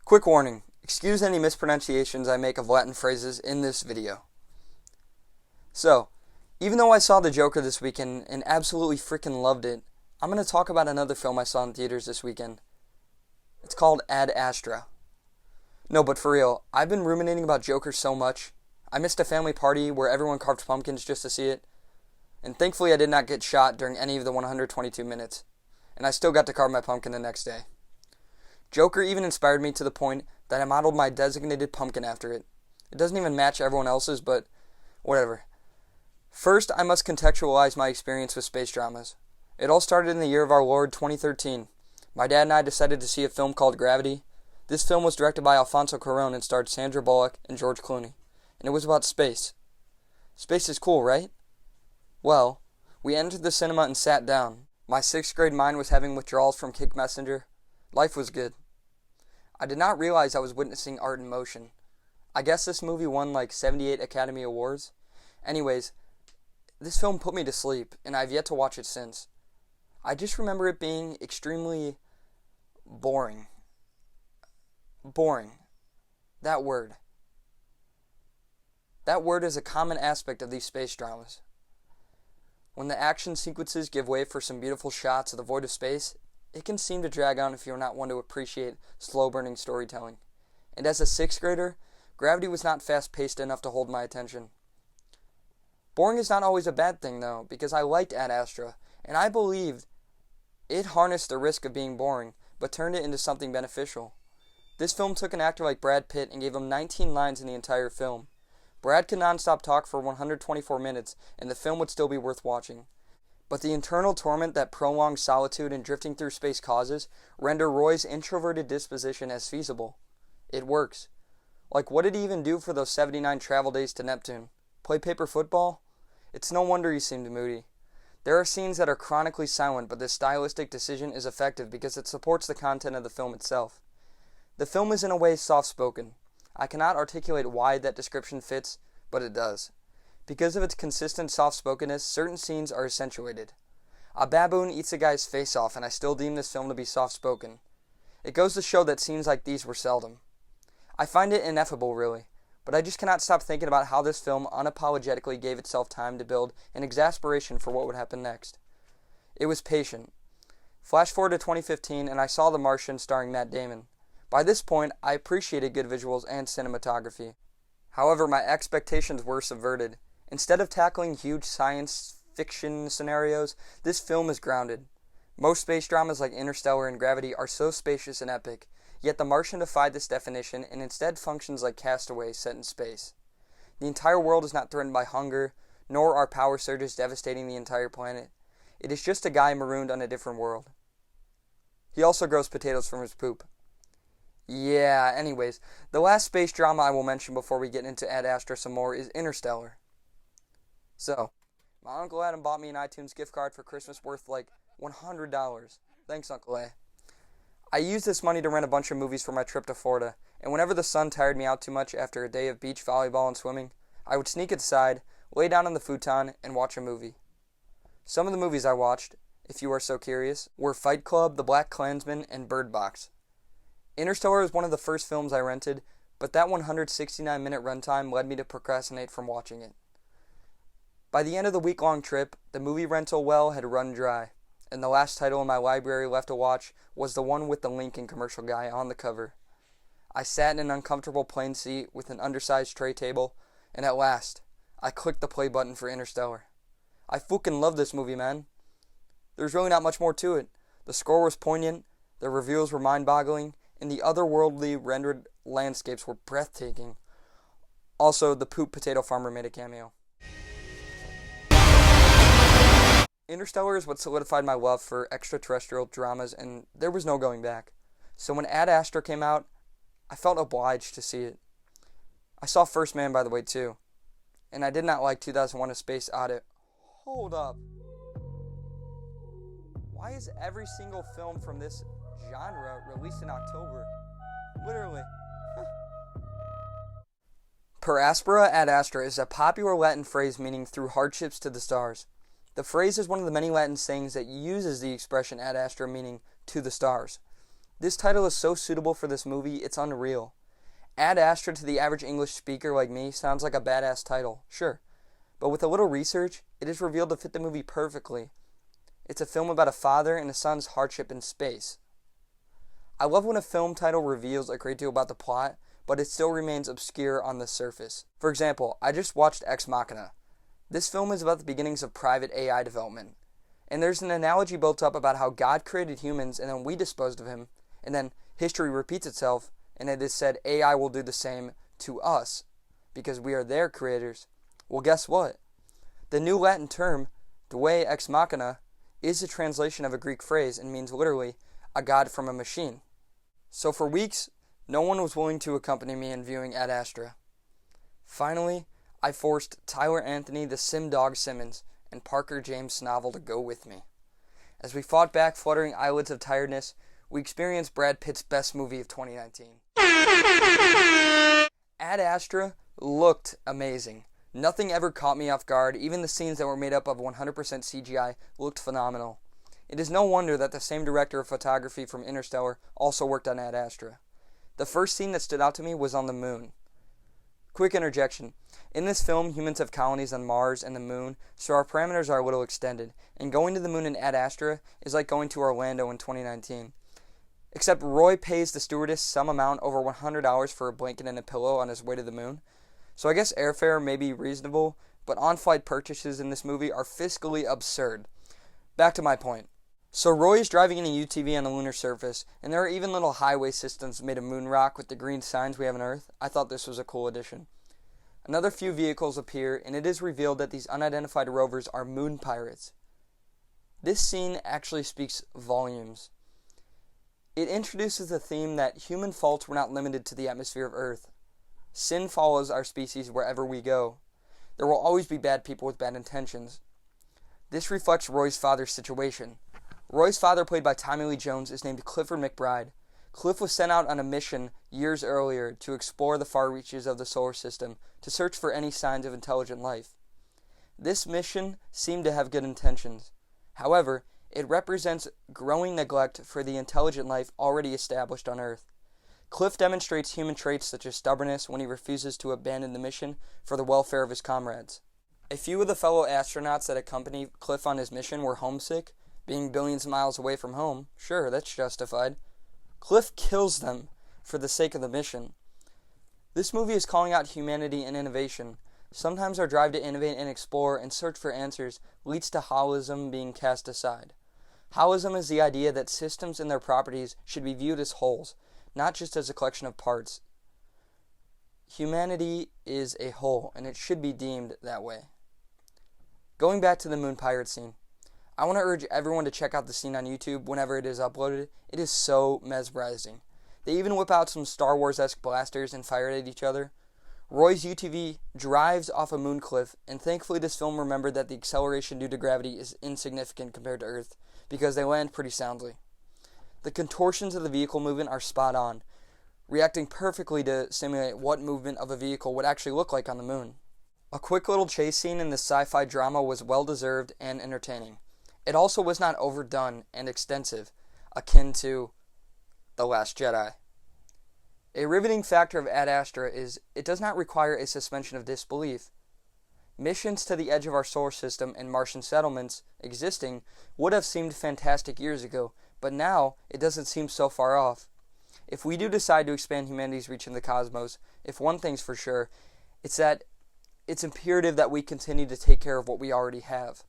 Quick warning, excuse any mispronunciations I make of Latin phrases in this video. So, even though I saw The Joker this weekend and absolutely freaking loved it, I'm going to talk about another film I saw in theaters this weekend. It's called Ad Astra. No, but for real, I've been ruminating about Joker so much. I missed a family party where everyone carved pumpkins just to see it. And thankfully I did not get shot during any of the 122 minutes. And I still got to carve my pumpkin the next day. Joker even inspired me to the point that I modeled my designated pumpkin after it. It doesn't even match everyone else's, but whatever. First, I must contextualize my experience with space dramas. It all started in the year of our Lord 2013. My dad and I decided to see a film called Gravity. This film was directed by Alfonso Cuarón and starred Sandra Bullock and George Clooney. And it was about space. Space is cool, right? Well, we entered the cinema and sat down. My 6th grade mind was having withdrawals from Kick Messenger. Life was good. I did not realize I was witnessing art in motion. I guess this movie won like 78 Academy Awards. Anyways, this film put me to sleep, and I've yet to watch it since. I just remember it being extremely boring. Boring. That word. That word is a common aspect of these space dramas. When the action sequences give way for some beautiful shots of the void of space, it can seem to drag on if you're not one to appreciate slow-burning storytelling. And as a 6th grader, Gravity was not fast-paced enough to hold my attention. Boring is not always a bad thing, though, because I liked Ad Astra, and I believed it harnessed the risk of being boring, but turned it into something beneficial. This film took an actor like Brad Pitt and gave him 19 lines in the entire film. Brad could non-stop talk for 124 minutes, and the film would still be worth watching. But the internal torment that prolonged solitude and drifting through space causes render Roy's introverted disposition as feasible. It works. Like, what did he even do for those 79 travel days to Neptune? Play paper football? It's no wonder he seemed moody. There are scenes that are chronically silent, but this stylistic decision is effective because it supports the content of the film itself. The film is in a way soft-spoken. I cannot articulate why that description fits, but it does. Because of its consistent soft-spokenness, certain scenes are accentuated. A baboon eats a guy's face off, and I still deem this film to be soft-spoken. It goes to show that scenes like these were seldom. I find it ineffable, really, but I just cannot stop thinking about how this film unapologetically gave itself time to build an exasperation for what would happen next. It was patient. Flash forward to 2015, and I saw The Martian starring Matt Damon. By this point, I appreciated good visuals and cinematography. However, my expectations were subverted. Instead of tackling huge science fiction scenarios, this film is grounded. Most space dramas like Interstellar and Gravity are so spacious and epic, yet The Martian defied this definition and instead functions like Castaway set in space. The entire world is not threatened by hunger, nor are power surges devastating the entire planet. It is just a guy marooned on a different world. He also grows potatoes from his poop. Yeah, anyways, the last space drama I will mention before we get into Ad Astra some more is Interstellar. So, my Uncle Adam bought me an iTunes gift card for Christmas worth like $100. Thanks, Uncle A. I used this money to rent a bunch of movies for my trip to Florida, and whenever the sun tired me out too much after a day of beach volleyball and swimming, I would sneak inside, lay down on the futon, and watch a movie. Some of the movies I watched, if you are so curious, were Fight Club, The Black Klansman, and Bird Box. Interstellar was one of the first films I rented, but that 169-minute runtime led me to procrastinate from watching it. By the end of the week-long trip, the movie rental well had run dry, and the last title in my library left to watch was the one with the Lincoln commercial guy on the cover. I sat in an uncomfortable plane seat with an undersized tray table, and at last, I clicked the play button for Interstellar. I fucking love this movie, man. There's really not much more to it. The score was poignant, the reveals were mind-boggling, and the otherworldly rendered landscapes were breathtaking. Also, the poop potato farmer made a cameo. Interstellar is what solidified my love for extraterrestrial dramas, and there was no going back. So when Ad Astra came out, I felt obliged to see it. I saw First Man, by the way, too. And I did not like 2001: A Space Odyssey. Hold up. Why is every single film from this genre released in October? Literally. Per aspera ad astra is a popular Latin phrase meaning through hardships to the stars. The phrase is one of the many Latin sayings that uses the expression ad astra meaning to the stars. This title is so suitable for this movie, it's unreal. Ad Astra to the average English speaker like me sounds like a badass title, sure. But with a little research, it is revealed to fit the movie perfectly. It's a film about a father and a son's hardship in space. I love when a film title reveals a great deal about the plot, but it still remains obscure on the surface. For example, I just watched Ex Machina. This film is about the beginnings of private AI development. And there's an analogy built up about how God created humans and then we disposed of him, and then history repeats itself, and it is said AI will do the same to us, because we are their creators. Well, guess what? The new Latin term, Deus ex machina, is a translation of a Greek phrase and means literally, a god from a machine. So for weeks, no one was willing to accompany me in viewing Ad Astra. Finally, I forced Tyler Anthony the Sim Dog Simmons and Parker James Snovel to go with me. As we fought back fluttering eyelids of tiredness, we experienced Brad Pitt's best movie of 2019. Ad Astra looked amazing. Nothing ever caught me off guard. Even the scenes that were made up of 100% CGI looked phenomenal. It is no wonder that the same director of photography from Interstellar also worked on Ad Astra. The first scene that stood out to me was on the moon. Quick interjection. In this film, humans have colonies on Mars and the moon, so our parameters are a little extended, and going to the moon in Ad Astra is like going to Orlando in 2019. Except Roy pays the stewardess some amount over $100 for a blanket and a pillow on his way to the moon. So I guess airfare may be reasonable, but on-flight purchases in this movie are fiscally absurd. Back to my point. So Roy is driving in a UTV on the lunar surface, and there are even little highway systems made of moon rock with the green signs we have on Earth. I thought this was a cool addition. Another few vehicles appear, and it is revealed that these unidentified rovers are moon pirates. This scene actually speaks volumes. It introduces the theme that human faults were not limited to the atmosphere of Earth. Sin follows our species wherever we go. There will always be bad people with bad intentions. This reflects Roy's father's situation. Roy's father, played by Tommy Lee Jones, is named Clifford McBride. Cliff was sent out on a mission years earlier to explore the far reaches of the solar system to search for any signs of intelligent life. This mission seemed to have good intentions. However, it represents growing neglect for the intelligent life already established on Earth. Cliff demonstrates human traits such as stubbornness when he refuses to abandon the mission for the welfare of his comrades. A few of the fellow astronauts that accompany Cliff on his mission were homesick, being billions of miles away from home. Sure, that's justified. Cliff kills them for the sake of the mission. This movie is calling out humanity and innovation. Sometimes our drive to innovate and explore and search for answers leads to holism being cast aside. Holism is the idea that systems and their properties should be viewed as wholes, not just as a collection of parts. Humanity is a whole, and it should be deemed that way. Going back to the moon pirate scene, I want to urge everyone to check out the scene on YouTube whenever it is uploaded. It is so mesmerizing. They even whip out some Star Wars-esque blasters and fire it at each other. Roy's UTV drives off a moon cliff, and thankfully this film remembered that the acceleration due to gravity is insignificant compared to Earth, because they land pretty soundly. The contortions of the vehicle movement are spot on, reacting perfectly to simulate what movement of a vehicle would actually look like on the moon. A quick little chase scene in this sci-fi drama was well-deserved and entertaining. It also was not overdone and extensive, akin to The Last Jedi. A riveting factor of Ad Astra is it does not require a suspension of disbelief. Missions to the edge of our solar system and Martian settlements existing would have seemed fantastic years ago, but now it doesn't seem so far off. If we do decide to expand humanity's reach in the cosmos, if one thing's for sure, it's that it's imperative that we continue to take care of what we already have.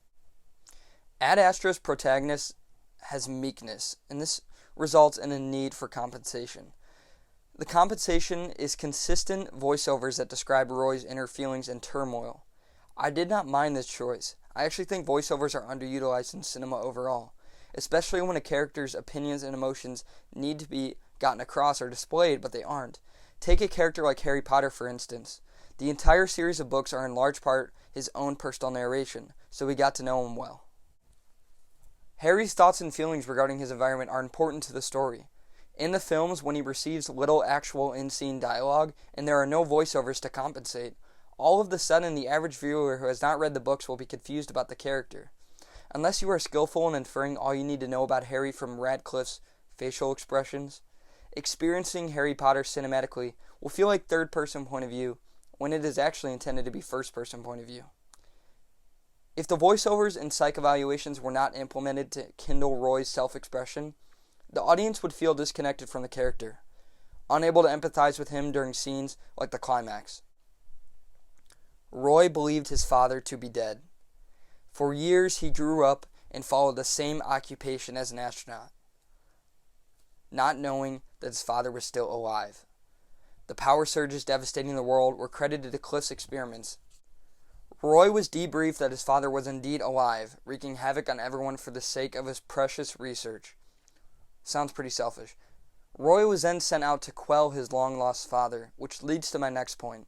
Ad Astra's protagonist has meekness, and this results in a need for compensation. The compensation is consistent voiceovers that describe Roy's inner feelings and turmoil. I did not mind this choice. I actually think voiceovers are underutilized in cinema overall, especially when a character's opinions and emotions need to be gotten across or displayed, but they aren't. Take a character like Harry Potter, for instance. The entire series of books are in large part his own personal narration, so we got to know him well. Harry's thoughts and feelings regarding his environment are important to the story. In the films, when he receives little actual in-scene dialogue, and there are no voiceovers to compensate, all of the sudden the average viewer who has not read the books will be confused about the character. Unless you are skillful in inferring all you need to know about Harry from Radcliffe's facial expressions, experiencing Harry Potter cinematically will feel like third-person point of view when it is actually intended to be first-person point of view. If the voiceovers and psych evaluations were not implemented to kindle Roy's self-expression, the audience would feel disconnected from the character, unable to empathize with him during scenes like the climax. Roy believed his father to be dead. For years he grew up and followed the same occupation as an astronaut, not knowing that his father was still alive. The power surges devastating the world were credited to Cliff's experiments. Roy was debriefed that his father was indeed alive, wreaking havoc on everyone for the sake of his precious research. Sounds pretty selfish. Roy was then sent out to quell his long-lost father, which leads to my next point.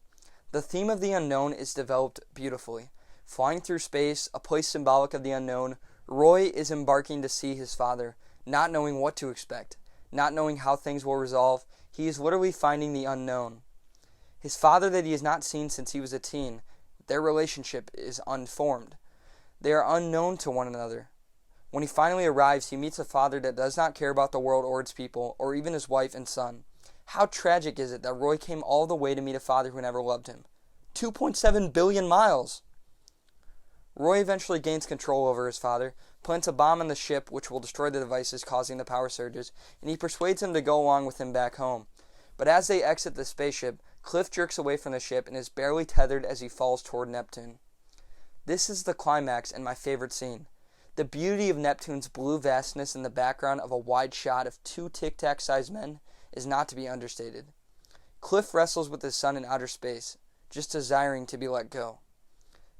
The theme of the unknown is developed beautifully. Flying through space, a place symbolic of the unknown, Roy is embarking to see his father, not knowing what to expect, not knowing how things will resolve. He is literally finding the unknown. His father that he has not seen since he was a teen, their relationship is unformed. They are unknown to one another. When he finally arrives, he meets a father that does not care about the world or its people, or even his wife and son. How tragic is it that Roy came all the way to meet a father who never loved him? 2.7 billion miles! Roy eventually gains control over his father, plants a bomb on the ship which will destroy the devices causing the power surges, and he persuades him to go along with him back home. But as they exit the spaceship, Cliff jerks away from the ship and is barely tethered as he falls toward Neptune. This is the climax and my favorite scene. The beauty of Neptune's blue vastness in the background of a wide shot of two tic-tac-sized men is not to be understated. Cliff wrestles with his son in outer space, just desiring to be let go.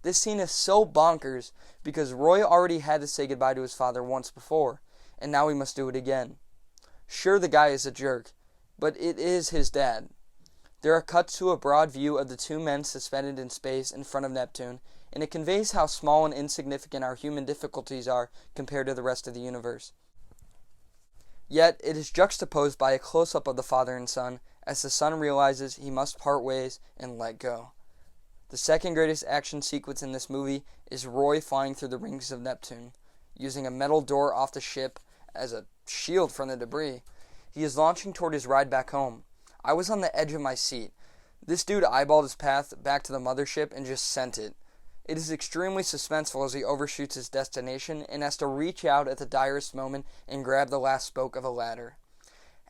This scene is so bonkers because Roy already had to say goodbye to his father once before, and now he must do it again. Sure, the guy is a jerk, but it is his dad. There are cuts to a broad view of the two men suspended in space in front of Neptune, and it conveys how small and insignificant our human difficulties are compared to the rest of the universe. Yet, it is juxtaposed by a close-up of the father and son as the son realizes he must part ways and let go. The second greatest action sequence in this movie is Roy flying through the rings of Neptune, using a metal door off the ship as a shield from the debris. He is launching toward his ride back home. I was on the edge of my seat. This dude eyeballed his path back to the mothership and just sent it. It is extremely suspenseful as he overshoots his destination and has to reach out at the direst moment and grab the last spoke of a ladder.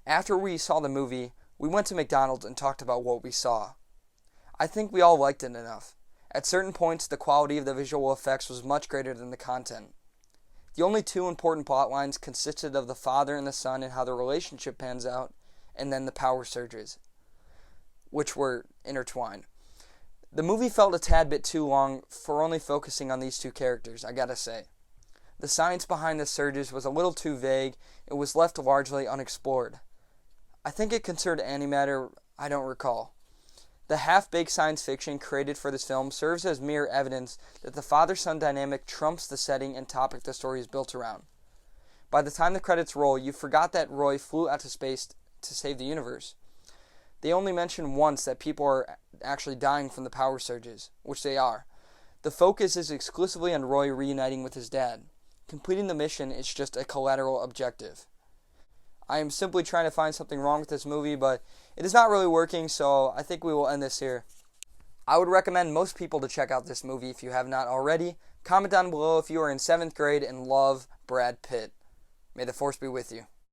After we saw the movie, we went to McDonald's and talked about what we saw. I think we all liked it enough. At certain points, the quality of the visual effects was much greater than the content. The only two important plot lines consisted of the father and the son and how the relationship pans out, and then the power surges, which were intertwined. The movie felt a tad bit too long for only focusing on these two characters, I gotta say. The science behind the surges was a little too vague. It was left largely unexplored. I think it concerned antimatter, I don't recall. The half-baked science fiction created for this film serves as mere evidence that the father-son dynamic trumps the setting and topic the story is built around. By the time the credits roll, you forgot that Roy flew out to space to save the universe. They only mention once that people are actually dying from the power surges, which they are. The focus is exclusively on Roy reuniting with his dad. Completing the mission is just a collateral objective. I am simply trying to find something wrong with this movie, but it is not really working, so I think we will end this here. I would recommend most people to check out this movie if you have not already. Comment down below if you are in 7th grade and love Brad Pitt. May the Force be with you.